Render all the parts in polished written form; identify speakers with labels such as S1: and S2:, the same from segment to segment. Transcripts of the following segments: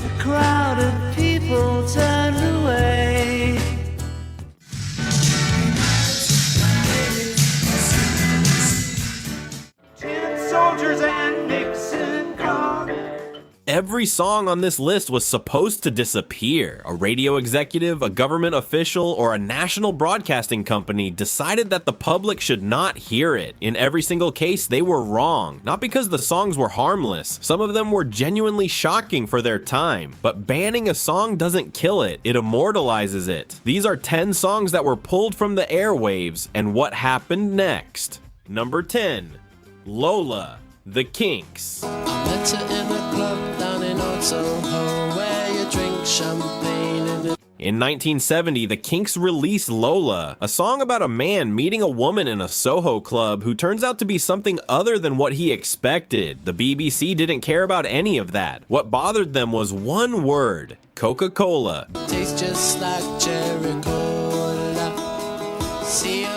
S1: A crowd of people turned away. Tin soldiers and Nixon come.
S2: Every song on this list was supposed to disappear. A radio executive, a government official, or a national broadcasting company decided that the public should not hear it. In every single case, they were wrong. Not because the songs were harmless. Some of them were genuinely shocking for their time. But banning a song doesn't kill it, it immortalizes it. These are 10 songs that were pulled from the airwaves, and what happened next. Number 10. Lola, the Kinks.
S3: I met her in a club down in Old Soho where you drink champagne and
S2: In 1970, the Kinks released Lola, a song about a man meeting a woman in a Soho club who turns out to be something other than what he expected. The BBC didn't care about any of that. What bothered them was one word: Coca-Cola.
S3: tastes just like cherry cola. See you.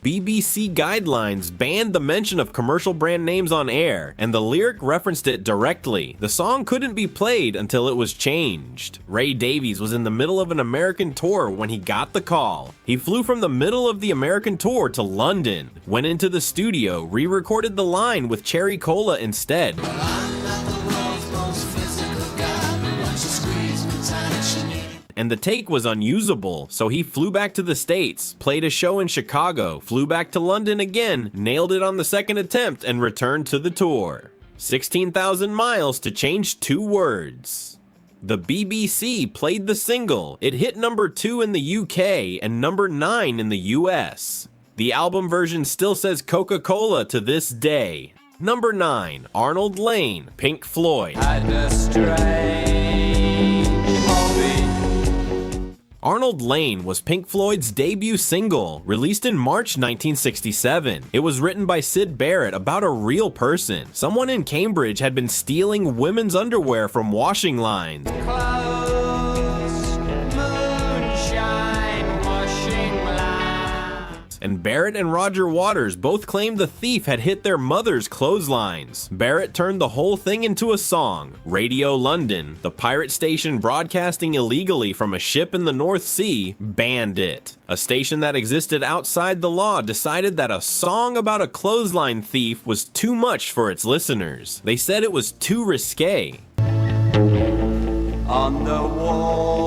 S2: BBC guidelines banned the mention of commercial brand names on air, and the lyric referenced it directly. The song couldn't be played until it was changed. Ray Davies was in the middle of an American tour when he got the call. He flew from the middle of the American tour to London, went into the studio, re-recorded the line with Cherry Cola instead. And the take was unusable, so he flew back to the States, played a show in Chicago, flew back to London again, nailed it on the second attempt, and returned to the tour. 16,000 miles to change 2 words. The BBC played the single. It hit number 2 in the UK and number 9 in the US. The album version still says Coca-Cola to this day. Number 9, Arnold, Layne, Pink Floyd. Arnold, Layne was Pink Floyd's debut single, released in March 1967. It was written by Syd Barrett about a real person. Someone in Cambridge had been stealing women's underwear from washing lines. And Barrett and Roger Waters both claimed the thief had hit their mother's clotheslines. Barrett turned the whole thing into a song. Radio London, the pirate station broadcasting illegally from a ship in the North Sea, banned it. A station that existed outside the law decided that a song about a clothesline thief was too much for its listeners. They said it was too risque.
S1: On the wall.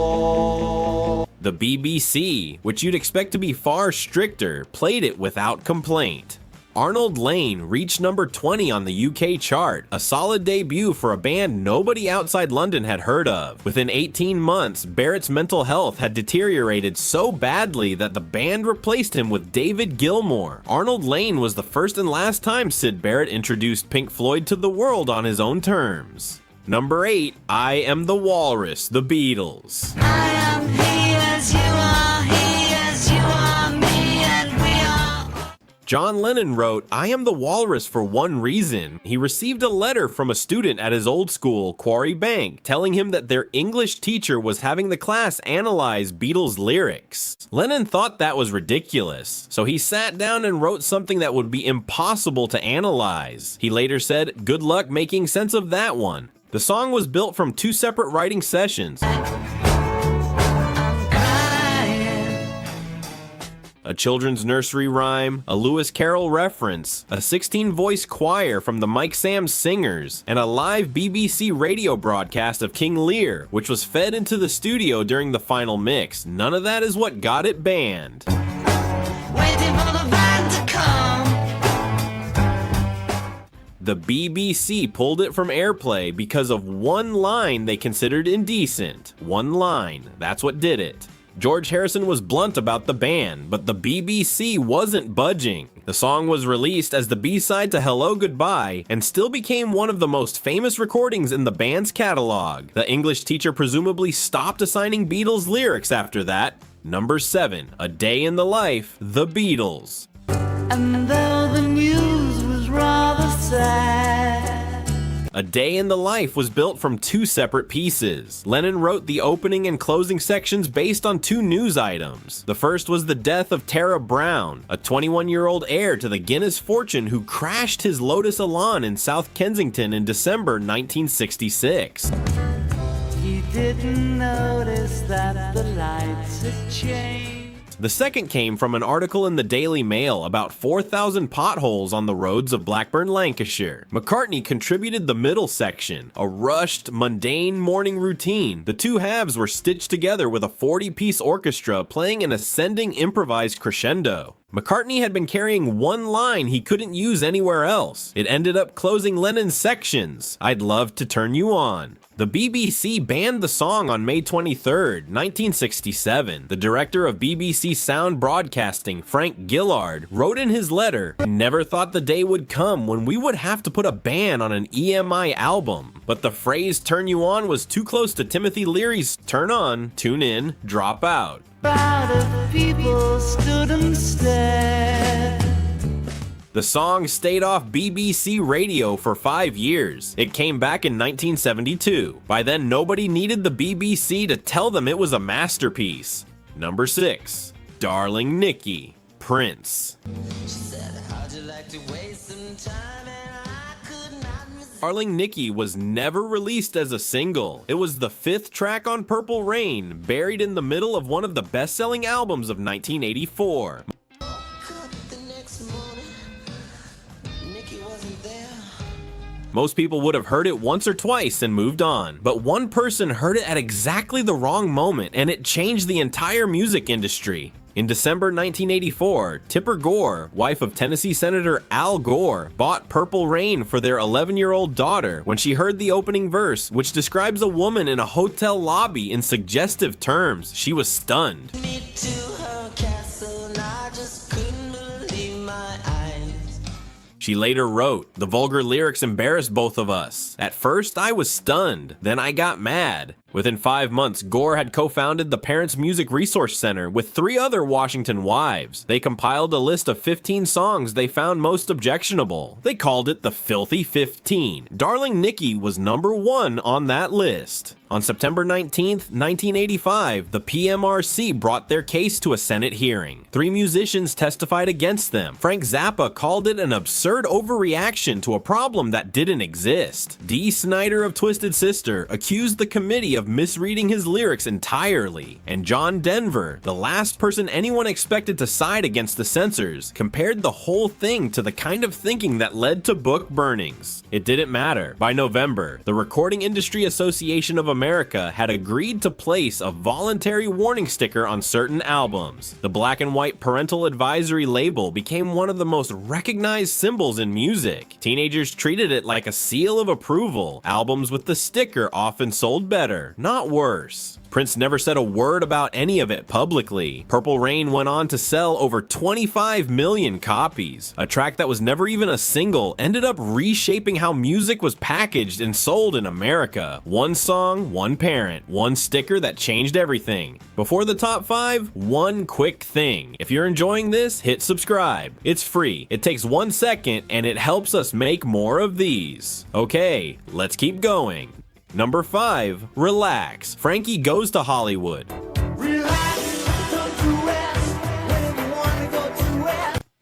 S2: The BBC, which you'd expect to be far stricter, played it without complaint. Arnold, Layne reached number 20 on the UK chart, a solid debut for a band nobody outside London had heard of. Within 18 months, Barrett's mental health had deteriorated so badly that the band replaced him with David Gilmour. Arnold, Layne was the first and last time Syd Barrett introduced Pink Floyd to the world on his own terms. Number 8, I Am the Walrus, the Beatles.
S4: I am he as you are, he as you are, me and we are.
S2: John Lennon wrote, I Am the Walrus for one reason. He received a letter from a student at his old school, Quarry Bank, telling him that their English teacher was having the class analyze Beatles lyrics. Lennon thought that was ridiculous, so he sat down and wrote something that would be impossible to analyze. He later said, good luck making sense of that one. The song was built from 2 separate writing sessions. A children's nursery rhyme, a Lewis Carroll reference, a 16-voice choir from the Mike Sam's Singers, and a live BBC radio broadcast of King Lear, which was fed into the studio during the final mix. None of that is what got it banned.
S4: Waiting for the van to come.
S2: The BBC pulled it from airplay because of one line they considered indecent. One line, that's what did it. George Harrison was blunt about the ban, but the BBC wasn't budging. The song was released as the B-side to Hello Goodbye and still became one of the most famous recordings in the band's catalog. The English teacher presumably stopped assigning Beatles lyrics after that. Number 7, A Day in the Life, The Beatles.
S1: And though the news was rather sad,
S2: A Day in the Life was built from 2 separate pieces. Lennon wrote the opening and closing sections based on 2 news items. The first was the death of Tara Brown, a 21-year-old heir to the Guinness fortune who crashed his Lotus Elan in South Kensington in December 1966.
S1: he didn't notice that the lights had changed.
S2: The second came from an article in the Daily Mail about 4,000 potholes on the roads of Blackburn, Lancashire. McCartney contributed the middle section, a rushed, mundane morning routine. The two halves were stitched together with a 40-piece orchestra playing an ascending improvised crescendo. McCartney had been carrying one line he couldn't use anywhere else. It ended up closing Lennon's sections, "I'd Love to Turn You On." The BBC banned the song on May 23, 1967. The director of BBC Sound Broadcasting, Frank Gillard, wrote in his letter, "Never thought the day would come when we would have to put a ban on an EMI album. But the phrase 'turn you on' was too close to Timothy Leary's 'turn on, tune in, drop out.'"
S1: Crowd of people stood and stared.
S2: The song stayed off BBC radio for 5 years. It came back in 1972. By then, nobody needed the BBC to tell them it was a masterpiece. Number 6, Darling Nikki, Prince. Darling Nikki was never released as a single. It was the 5th track on Purple Rain, buried in the middle of one of the best-selling albums of 1984. Most people would have heard it once or twice and moved on, but one person heard it at exactly the wrong moment, and it changed the entire music industry. In December 1984, Tipper Gore, wife of Tennessee Senator Al Gore, bought Purple Rain for their 11-year-old daughter. When she heard the opening verse, which describes a woman in a hotel lobby in suggestive terms, she was stunned.
S4: Me to her castle, and I just couldn't believe my eyes.
S2: She later wrote, "The vulgar lyrics embarrassed both of us. At first, I was stunned. Then I got mad." Within 5 months, Gore had co-founded the Parents Music Resource Center with 3 other Washington wives. They compiled a list of 15 songs they found most objectionable. They called it the Filthy 15. Darling Nikki was number 1 on that list. On September 19, 1985, the PMRC brought their case to a Senate hearing. 3 musicians testified against them. Frank Zappa called it an absurd overreaction to a problem that didn't exist. Dee Snider of Twisted Sister accused the committee of misreading his lyrics entirely. And John Denver, the last person anyone expected to side against the censors, compared the whole thing to the kind of thinking that led to book burnings. It didn't matter. By November, the Recording Industry Association of America had agreed to place a voluntary warning sticker on certain albums. The black and white parental advisory label became one of the most recognized symbols in music. Teenagers treated it like a seal of approval. Albums with the sticker often sold better, not worse. Prince never said a word about any of it publicly. Purple Rain went on to sell over 25 million copies. A track that was never even a single ended up reshaping how music was packaged and sold in America. One song, one parent, one sticker that changed everything. Before the top 5, one quick thing. If you're enjoying this, hit subscribe. It's free. It takes 1 second and it helps us make more of these. Okay, let's keep going. Number 5, Relax. Frankie Goes to Hollywood.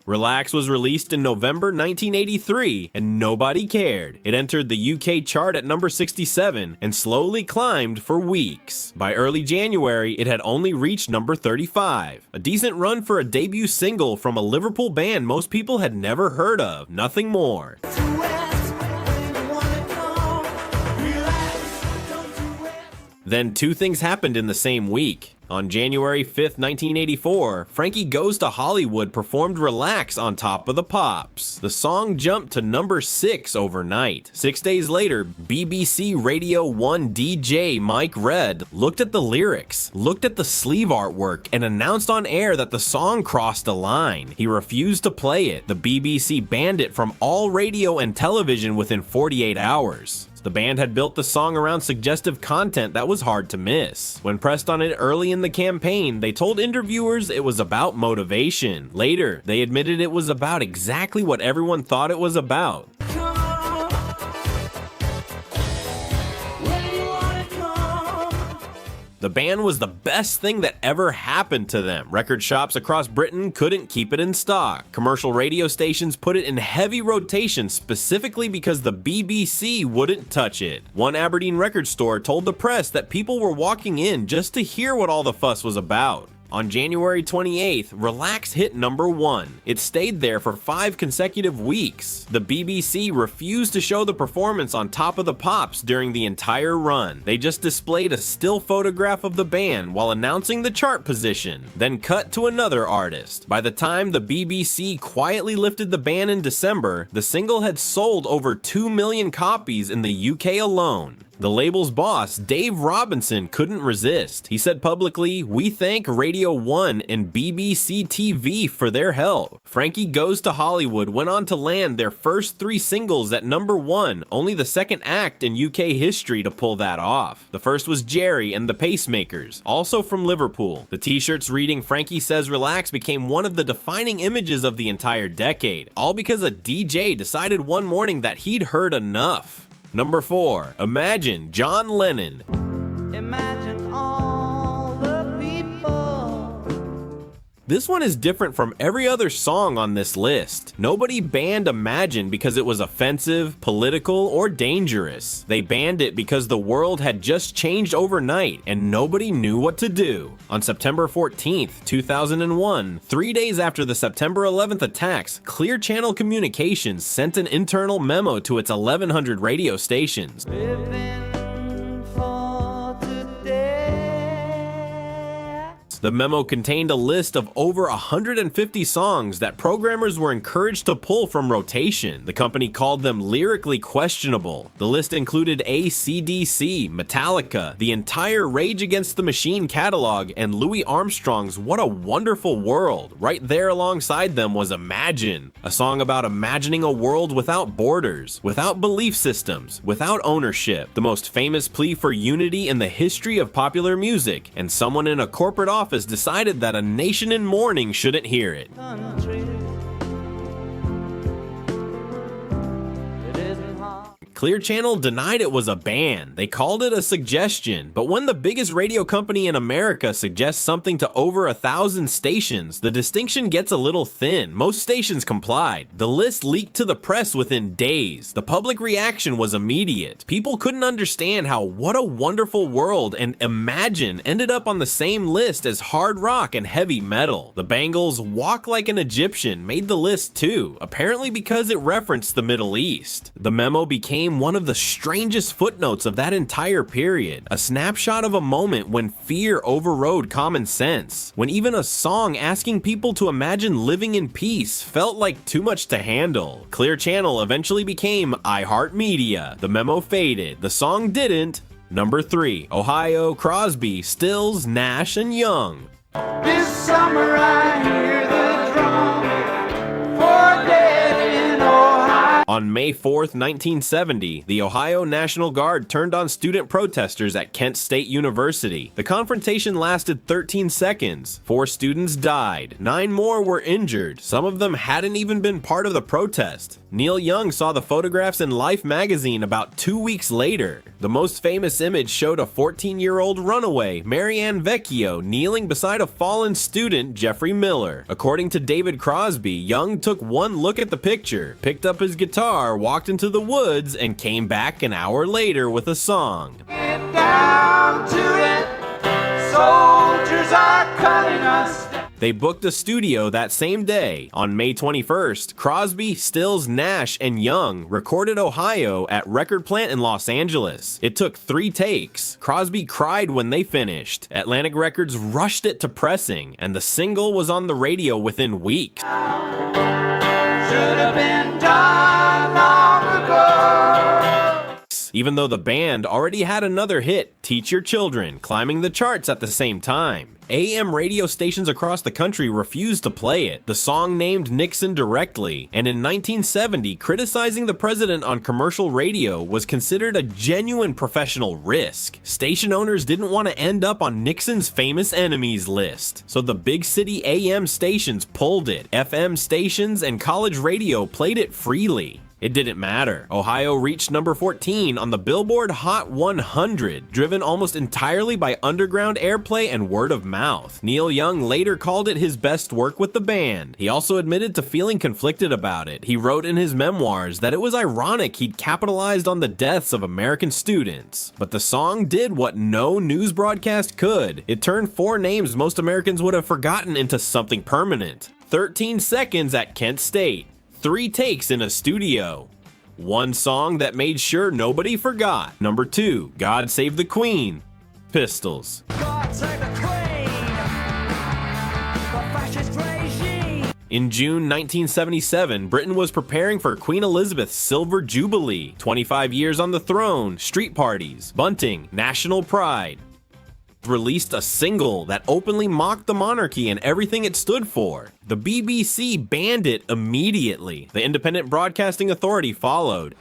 S2: Relax was released in November 1983, and nobody cared. It entered the UK chart at number 67 and slowly climbed for weeks. By early January, it had only reached number 35. A decent run for a debut single from a Liverpool band most people had never heard of, nothing more. Then 2 things happened in the same week. On January 5th, 1984, Frankie Goes to Hollywood performed Relax on Top of the Pops. The song jumped to number 6 overnight. 6 days later, BBC Radio 1 DJ Mike Redd looked at the lyrics, looked at the sleeve artwork, and announced on air that the song crossed a line. He refused to play it. The BBC banned it from all radio and television within 48 hours. The band had built the song around suggestive content that was hard to miss. When pressed on it early in the campaign, they told interviewers it was about motivation. Later, they admitted it was about exactly what everyone thought it was about. The band was the best thing that ever happened to them. Record shops across Britain couldn't keep it in stock. Commercial radio stations put it in heavy rotation specifically because the BBC wouldn't touch it. One Aberdeen record store told the press that people were walking in just to hear what all the fuss was about. On January 28th, Relax hit number 1. It stayed there for 5 consecutive weeks. The BBC refused to show the performance on Top of the Pops during the entire run. They just displayed a still photograph of the band while announcing the chart position, then cut to another artist. By the time the BBC quietly lifted the ban in December, the single had sold over 2 million copies in the UK alone. The label's boss, Dave Robinson, couldn't resist. He said publicly, "We thank Radio 1 and BBC TV for their help." Frankie Goes to Hollywood went on to land their first 3 singles at number 1, only the second act in UK history to pull that off. The first was Jerry and the Pacemakers, also from Liverpool. The t-shirts reading "Frankie Says Relax" became one of the defining images of the entire decade, all because a DJ decided one morning that he'd heard enough. Number 4, Imagine, John Lennon.
S1: Imagine all the people.
S2: This one is different from every other song on this list. Nobody banned Imagine because it was offensive, political, or dangerous. They banned it because the world had just changed overnight and nobody knew what to do. On September 14th, 2001, 3 days after the September 11th attacks, Clear Channel Communications sent an internal memo to its 1,100 radio stations.
S1: Living for today.
S2: The memo contained a list of over 150 songs that programmers were encouraged to pull from rotation. The company called them lyrically questionable. The list included AC/DC, Metallica, the entire Rage Against the Machine catalog, and Louis Armstrong's What a Wonderful World. Right there alongside them was Imagine, a song about imagining a world without borders, without belief systems, without ownership. The most famous plea for unity in the history of popular music, and someone in a corporate office decided that a nation in mourning shouldn't hear it.
S1: Country. It isn't hard.
S2: Clear Channel denied it was a ban. They called it a suggestion. But when the biggest radio company in America suggests something to over 1,000 stations, the distinction gets a little thin. Most stations complied. The list leaked to the press within days. The public reaction was immediate. People couldn't understand how What a Wonderful World and Imagine ended up on the same list as hard rock and heavy metal. The Bangles' Walk Like an Egyptian made the list too, apparently because it referenced the Middle East. The memo became one of the strangest footnotes of that entire period, a snapshot of a moment when fear overrode common sense, when even a song asking people to imagine living in peace felt like too much to handle. Clear Channel eventually became iHeartMedia. The memo faded, the song didn't. Number 3, Ohio, Crosby, Stills, Nash, and Young.
S1: This summer I hear the drum for dead in Ohio.
S2: On May 4th, 1970, the Ohio National Guard turned on student protesters at Kent State University. The confrontation lasted 13 seconds. 4 students died. 9 more were injured. Some of them hadn't even been part of the protest. Neil Young saw the photographs in Life magazine about 2 weeks later. The most famous image showed a 14-year-old runaway, Marianne Vecchio, kneeling beside a fallen student, Jeffrey Miller. According to David Crosby, Young took one look at the picture, picked up his guitar, walked into the woods, and came back an hour later with a song.
S1: Get down to it. Soldiers are cutting us down.
S2: They booked a studio that same day. On May 21st, Crosby, Stills, Nash, and Young recorded Ohio at Record Plant in Los Angeles. It took 3 takes. Crosby cried when they finished. Atlantic Records rushed it to pressing, and the single was on the radio within weeks.
S1: Should have been done long ago.
S2: Even though the band already had another hit, Teach Your Children, climbing the charts at the same time. AM radio stations across the country refused to play it. The song named Nixon directly, and in 1970, criticizing the president on commercial radio was considered a genuine professional risk. Station owners didn't want to end up on Nixon's famous enemies list, so the big city AM stations pulled it. FM stations and college radio played it freely. It didn't matter. Ohio reached number 14 on the Billboard Hot 100, driven almost entirely by underground airplay and word of mouth. Neil Young later called it his best work with the band. He also admitted to feeling conflicted about it. He wrote in his memoirs that it was ironic he'd capitalized on the deaths of American students. But the song did what no news broadcast could. It turned 4 names most Americans would have forgotten into something permanent. 13 seconds at Kent State. 3 takes in a studio. 1 song that made sure nobody forgot. Number 2, God Save the Queen, Pistols.
S1: God save the Queen, the fascist regime.
S2: In June 1977, Britain was preparing for Queen Elizabeth's Silver Jubilee. 25 years on the throne, street parties, bunting, national pride. Released a single that openly mocked the monarchy and everything it stood for. The BBC banned it immediately. The Independent Broadcasting Authority followed.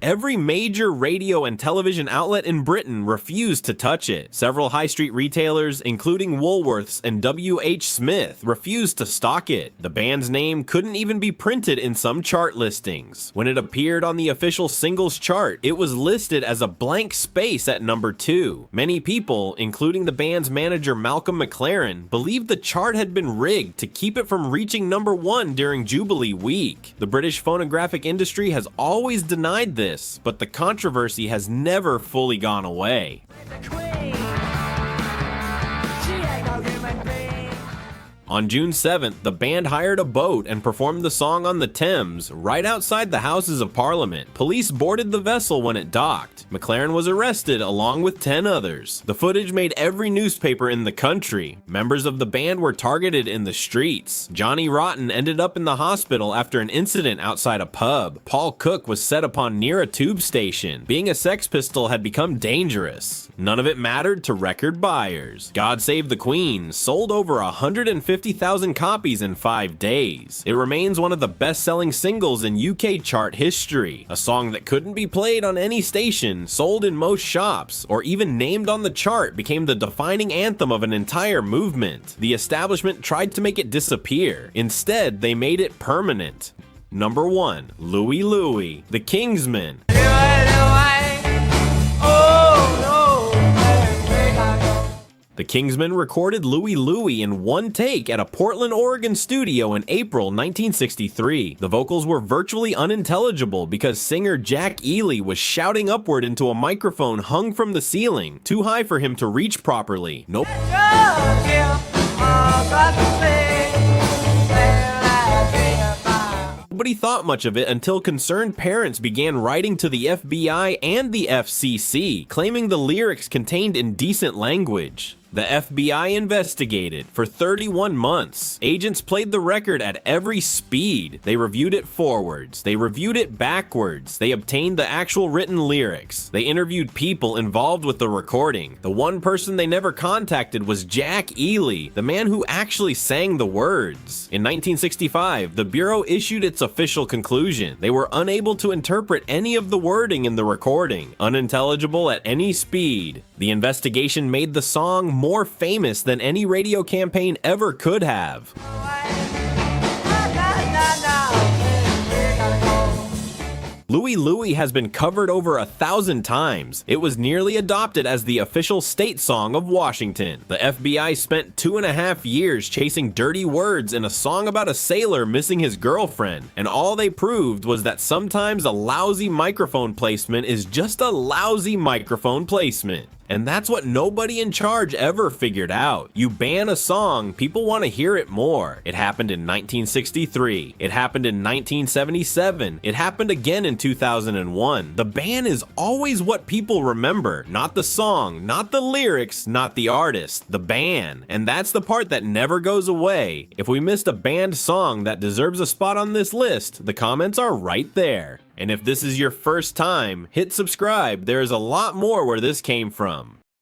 S2: Every major radio and television outlet in Britain refused to touch it. Several high street retailers, including Woolworths and W.H. Smith, refused to stock it. The band's name couldn't even be printed in some chart listings. When it appeared on the official singles chart, it was listed as a blank space at number 2. Many people, including the band's manager Malcolm McLaren, believed the chart had been rigged to keep it from reaching number 1 during Jubilee week. The British phonographic industry has always denied this, but the controversy has never fully gone away.
S1: The Queen, she ain't no human being.
S2: On June 7th, the band hired a boat and performed the song on the Thames, right outside the Houses of Parliament. Police boarded the vessel when it docked. McLaren was arrested along with 10 others. The footage made every newspaper in the country. Members of the band were targeted in the streets. Johnny Rotten ended up in the hospital after an incident outside a pub. Paul Cook was set upon near a tube station. Being a Sex Pistol had become dangerous. None of it mattered to record buyers. God Save the Queen sold over 150,000 copies in 5 days. It remains one of the best-selling singles in UK chart history. A song that couldn't be played on any station, sold in most shops, or even named on the chart became the defining anthem of an entire movement. The establishment tried to make it disappear. Instead, they made it permanent. Number 1, Louie Louie, the Kingsmen. The Kingsmen recorded Louie Louie in 1 take at a Portland, Oregon studio in April 1963. The vocals were virtually unintelligible because singer Jack Ely was shouting upward into a microphone hung from the ceiling, too high for him to reach properly. Nope. Nobody thought much of it until concerned parents began writing to the FBI and the FCC, claiming the lyrics contained indecent language. The FBI investigated for 31 months. Agents played the record at every speed. They reviewed it forwards. They reviewed it backwards. They obtained the actual written lyrics. They interviewed people involved with the recording. The one person they never contacted was Jack Ely, the man who actually sang the words. In 1965, the Bureau issued its official conclusion. They were unable to interpret any of the wording in the recording, unintelligible at any speed. The investigation made the song more famous than any radio campaign ever could have. Louie Louie has been covered over 1,000 times. It was nearly adopted as the official state song of Washington. The FBI spent 2.5 years chasing dirty words in a song about a sailor missing his girlfriend, and all they proved was that sometimes a lousy microphone placement is just a lousy microphone placement. And that's what nobody in charge ever figured out. You ban a song, people want to hear it more. It happened in 1963. It happened in 1977. It happened again in 2001. The ban is always what people remember. Not the song, not the lyrics, not the artist. The ban. And that's the part that never goes away. If we missed a banned song that deserves a spot on this list, the comments are right there. And if this is your first time, hit subscribe. There is a lot more where this came from.